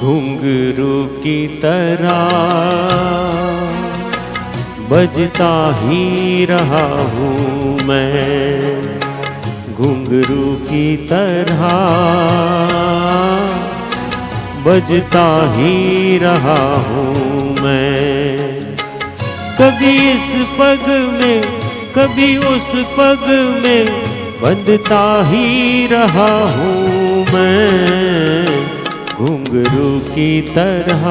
घुंघरू की तरह बजता ही रहा हूँ मैं, घुंघरू की तरह बजता ही रहा हूँ मैं। कभी इस पग में कभी उस पग में बंधता ही रहा हूँ मैं, घुंघरू की तरह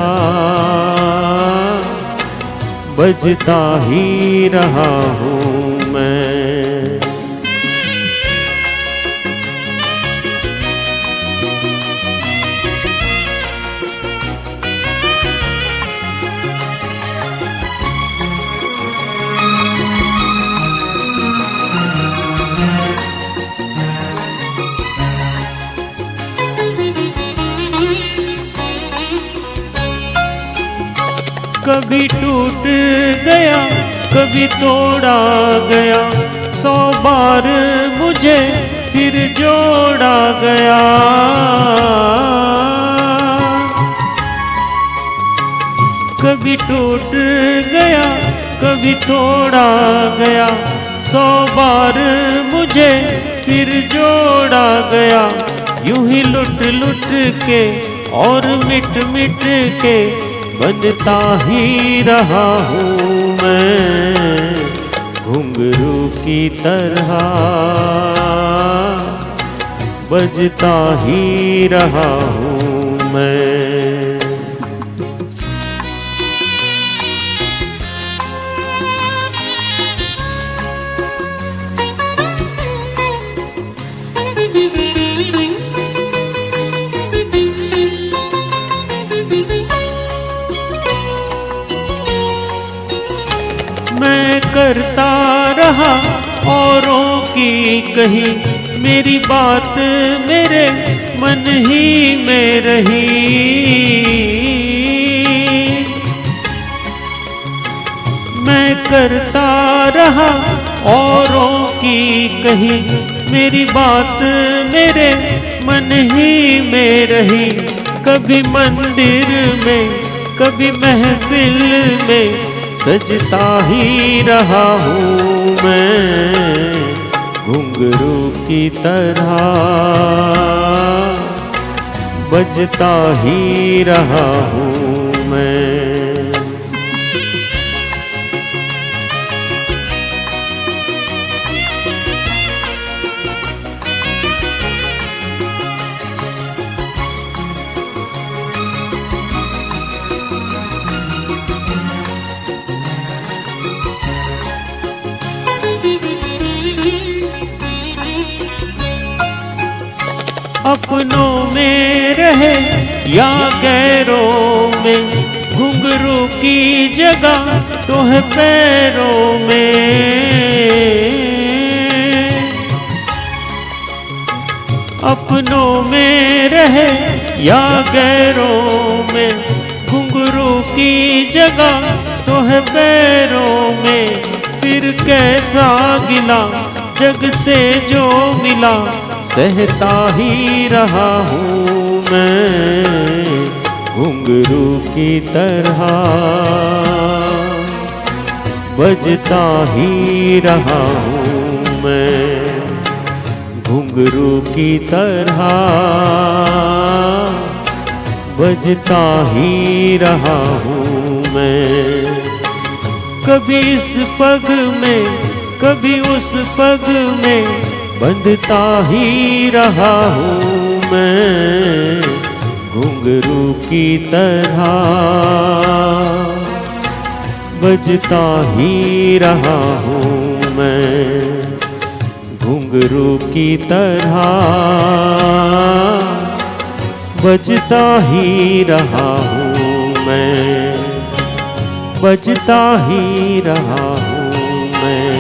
बजता ही रहा हूँ मैं। कभी टूट गया कभी तोड़ा गया, 100 बार मुझे फिर जोड़ा गया। कभी टूट गया कभी तोड़ा गया, 100 बार मुझे फिर जोड़ा गया। यूं ही लुट लुट के और मिट मिट के बजता ही रहा हूँ मैं, घुंघरू की तरह बजता ही रहा हूँ मैं। मैं करता रहा औरों की कही, मेरी बात मेरे मन ही में रही। मैं करता रहा औरों की कही, मेरी बात मेरे मन ही में रही। कभी मंदिर में कभी महफिल में सजता ही रहा हूँ मैं, घुंघरू की तरह बजता ही रहा हूँ मैं। अपनों में रहे या गैरों में, घुंघरू की जगह तो है पैरों में। अपनों में रहे या गैरों में, घुंघरू की जगह तो है पैरों में। फिर कैसा गिला जग से जो मिला, सहता ही रहा हूँ मैं, घुंघरू की तरह बजता ही रहा हूँ मैं, घुंघरू की तरह बजता ही रहा हूँ मैं। कभी इस पग में कभी उस पग में बंधता ही रहा हूँ मैं, घुंघरू की तरह बजता ही रहा हूँ मैं, घुंघरू की तरह बजता ही रहा हूँ मैं, बजता ही रहा हूँ मैं।